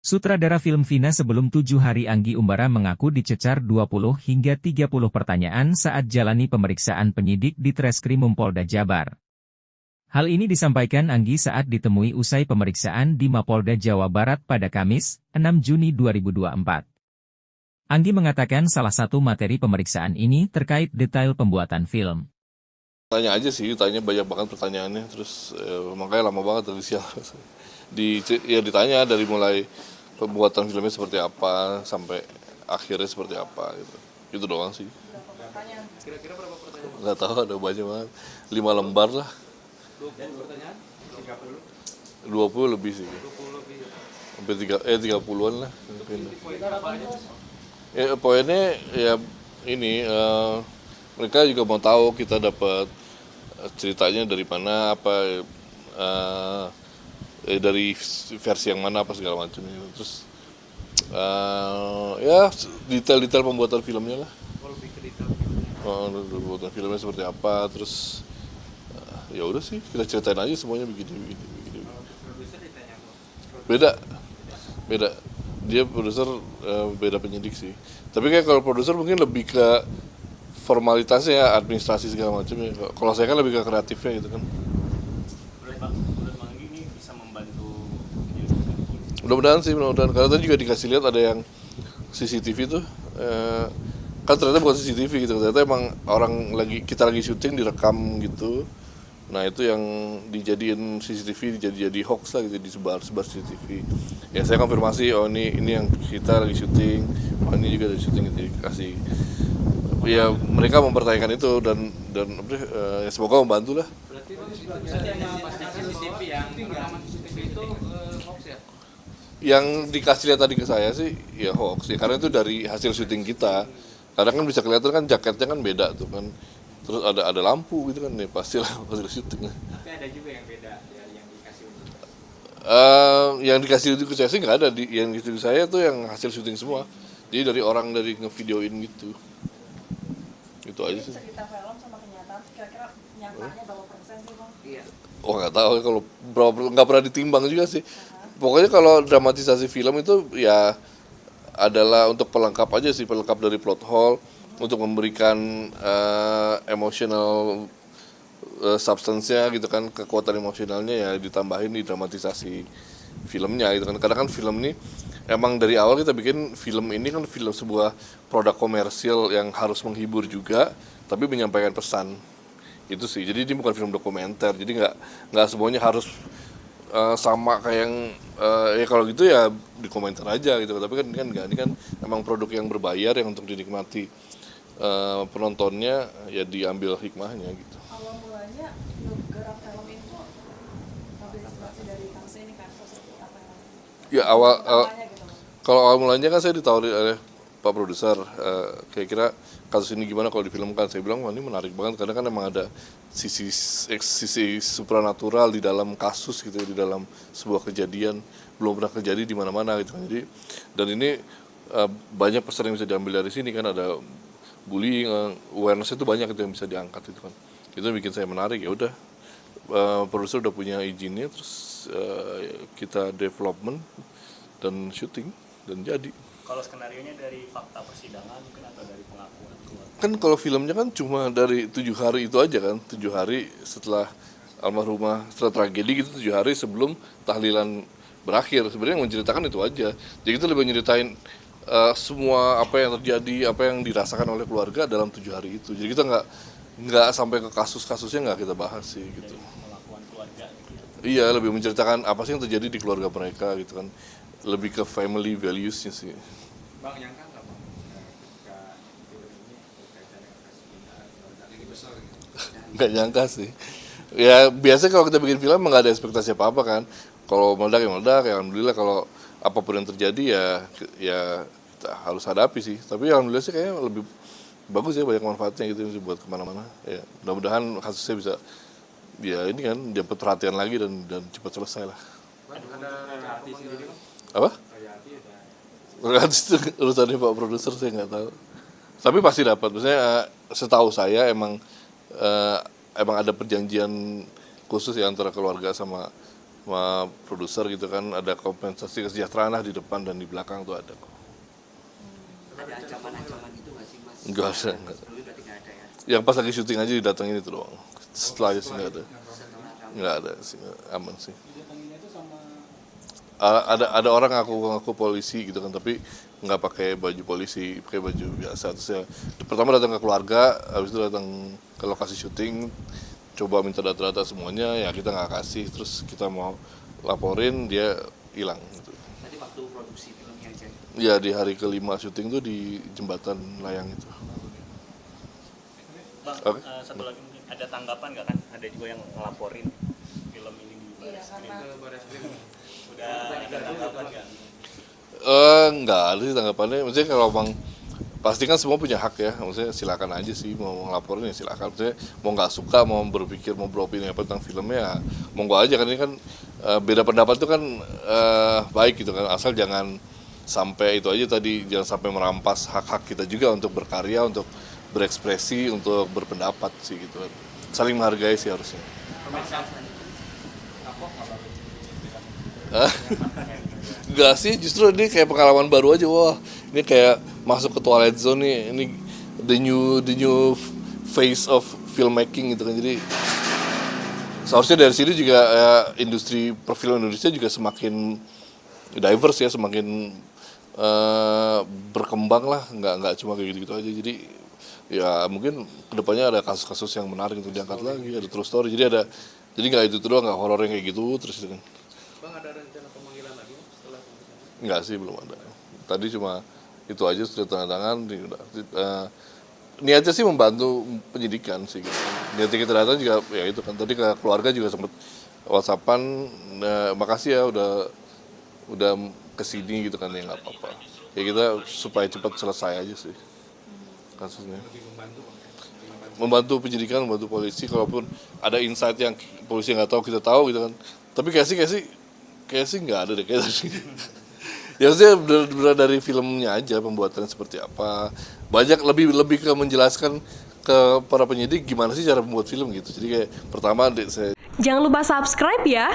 Sutradara film Vina sebelum 7 hari Anggi Umbara mengaku dicecar 20 hingga 30 pertanyaan saat jalani pemeriksaan penyidik di Treskrimum Polda Jabar. Hal ini disampaikan Anggi saat ditemui usai pemeriksaan di Mapolda Jawa Barat pada Kamis, 6 Juni 2024. Anggi mengatakan salah satu materi pemeriksaan ini terkait detail pembuatan film. Tanya aja sih, tanya banyak banget pertanyaannya, terus makanya lama banget tadi siang. Ditanya dari mulai pembuatan filmnya seperti apa sampai akhirnya seperti apa gitu. Itu doang sih. Kira-kira berapa pertanyaan? Nggak tahu, ada banyak banget. 5 lembar lah. 20 pertanyaan? 30? 20 lebih sih. 20 lebih. Sampai 30-an lah. Poin apa aja? Poinnya ya ini, mereka juga mau tahu kita dapat ceritanya dari mana, apa dari versi yang mana, apa segala macam. Terus ya detail-detail pembuatan filmnya lah. Lebih ke detail filmnya. Pembuatan filmnya seperti apa, terus ya udah sih kita ceritain aja semuanya begini. Produser ditanya apa? Beda. Dia produser, beda penyidik sih. Tapi kayak kalau produser mungkin lebih ke formalitasnya, administrasi segala macam ya. Kalau saya kan lebih ke kreatifnya gitu kan. Menurut Bang Anggi ini bisa membantu Mudah-mudahan karena tadi juga dikasih lihat ada yang CCTV tuh, kan ternyata bukan CCTV gitu, ternyata emang kita lagi syuting direkam gitu. Nah itu yang dijadiin CCTV, jadi hoax lah gitu, disebar CCTV. Ya saya konfirmasi, oh ini yang kita lagi syuting, oh ini juga dari syuting gitu, dikasih. Ya mereka mempertanyakan itu dan ya semoga membantu lah. Berarti yang pasang CCTV yang rekaman CCTV itu hoax ya? Yang dikasih lihat tadi ke saya sih ya hoax ya, karena itu dari hasil syuting kita. Kadang kan bisa kelihatan kan jaketnya kan beda tuh kan, terus ada lampu gitu kan, nih pastilah hasil syutingnya. Tapi ada juga yang beda ya, yang dikasih untuk Yang dikasih ke saya sih nggak ada, yang dikasih ke saya tuh yang hasil syuting semua, jadi dari orang dari ngevideoin gitu. Itu aja sih. Cerita film sama kenyataan kira-kira nyatanya berapa persen sih Bang? iya. Oh nggak tahu kalau nggak pernah ditimbang juga sih. Pokoknya kalau dramatisasi film itu ya adalah untuk pelengkap aja sih, pelengkap dari plot hole, untuk memberikan emotional substance-nya gitu kan, kekuatan emosionalnya ya ditambahin di dramatisasi filmnya gitu kan. Karena kan film ini emang dari awal kita bikin film ini kan sebuah produk komersil yang harus menghibur juga, tapi menyampaikan pesan. Itu sih, jadi ini bukan film dokumenter, jadi nggak semuanya harus sama kayak yang ya kalau gitu ya di komentar aja gitu, tapi kan nggak, ini kan emang produk yang berbayar yang untuk dinikmati penontonnya, ya diambil hikmahnya gitu. Awal mulanya gerak film itu ngambil inspirasi dari kasus ini kan, sosok apa yang Ya utamanya gitu Bang? kalau awal mulanya kan saya ditawari oleh Pak Produser, kira-kira kasus ini gimana kalau difilmkan. Saya bilang wah ini menarik banget karena kan emang ada sisi supranatural di dalam kasus gitu, di dalam sebuah kejadian belum pernah terjadi di mana-mana gitu kan. Jadi dan ini banyak pesan yang bisa diambil dari sini kan, ada bullying, awareness itu banyak itu yang bisa diangkat itu kan. Itu yang bikin saya menarik. Ya udah, produser udah punya izinnya, terus kita development dan syuting dan jadi. Kalau skenarionya dari fakta persidangan mungkin atau dari pengakuan keluarga? Kan kalau filmnya kan cuma dari 7 hari itu aja kan, 7 hari setelah almarhumah, setelah tragedi gitu, 7 hari sebelum tahlilan berakhir. Sebenarnya yang menceritakan itu aja. Jadi kita lebih nyeritain semua apa yang terjadi, apa yang dirasakan oleh keluarga dalam 7 hari itu. Jadi kita nggak sampai ke kasus-kasusnya nggak kita bahas sih gitu. Pengakuan keluarga gitu. Iya, lebih menceritakan apa sih yang terjadi di keluarga mereka gitu kan. Lebih ke family values-nya sih. Bang, nyangka nggak Bang ketika film ini berkaitan dengan kasus Vina ini besar gitu? Nggak nyangka sih. Ya biasanya kalau kita bikin film nggak ada ekspektasi apa-apa kan. Kalau meledak ya meledak, ya alhamdulillah. Kalau apapun yang terjadi ya kita harus hadapi sih. Tapi alhamdulillah sih kayaknya lebih bagus ya, banyak manfaatnya gitu bisa buat kemana-mana. Ya mudah-mudahan kasusnya bisa ya ini kan dapat perhatian lagi dan cepat selesai lah. Ada artis sendiri Bang? Apa? Royalti udah. Royalti itu urusannya Pak Produser, saya nggak tahu. Tapi pasti dapat. Maksudnya setahu saya emang ada perjanjian khusus ya antara keluarga sama sama produser gitu kan, ada kompensasi kesejahteraan lah di depan dan di belakang tuh ada kok. Ada ancaman-ancaman gitu nggak sih Mas? Enggak ada, enggak. Sebelumnya berarti nggak ada ya? Yang pas lagi syuting aja didatengin itu doang. Setelahnya sih nggak ada. Setelah kamu Nggak ada sih, aman sih. Ada orang ngaku polisi gitu kan, tapi nggak pakai baju polisi, pakai baju biasa. Terus ya, pertama datang ke keluarga, habis itu datang ke lokasi syuting, coba minta data-data semuanya, ya kita nggak kasih. Terus kita mau laporin, dia hilang. Gitu. Tadi waktu produksi filmnya aja. Ya di hari kelima syuting tuh di jembatan layang itu. Bang, Oke. satu lagi mungkin ada tanggapan nggak kan? Ada juga yang ngelaporin film ini di Iya, karena udah ada tanggapan nggak? Nggak ada sih tanggapannya. Maksudnya kalau bang pasti kan semua punya hak ya. Maksudnya silakan aja sih mau ngelaporin ya silakan. Maksudnya mau nggak suka, mau berpikir, mau beropini apa tentang filmnya, ya monggo aja kan ini kan beda pendapat itu kan baik gitu kan. Asal jangan sampai itu aja tadi, jangan sampai merampas hak-hak kita juga untuk berkarya, untuk berekspresi, untuk berpendapat sih gitu kan. Saling menghargai sih harusnya. Enggak sih, justru ini kayak pengalaman baru aja. Wah, ini kayak masuk ke Twilight Zone nih. Ini the new face of filmmaking gitu kan. Jadi seharusnya dari sini juga industri perfilman Indonesia juga semakin diverse ya, semakin berkembang lah. Nggak cuma kayak gitu-gitu aja. Jadi ya mungkin kedepannya ada kasus-kasus yang menarik untuk diangkat lagi, ada true story. Jadi nggak itu doang, nggak horor yang kayak gitu terus gitu kan. Bang, ada rencana pemanggilan lagi setelah Enggak sih, belum ada. Tadi cuma itu aja sudah tanda tangan. Niatnya sih membantu penyidikan sih. Gitu. Niatnya kita datang juga ya itu kan. Tadi ke keluarga juga sempat WhatsAppan, makasih ya udah kesini gitu kan, ya nggak apa-apa. Ya kita supaya cepat selesai aja sih kasusnya. Membantu penyidikan, membantu polisi. Kalaupun ada insight yang polisi nggak tahu, kita tahu gitu kan. Tapi kayak sih nggak ada deh kayak tadi. Ya maksudnya benar dari filmnya aja pembuatannya seperti apa. Banyak lebih ke menjelaskan ke para penyidik gimana sih cara membuat film gitu. Jadi kayak pertama saya Jangan lupa subscribe ya.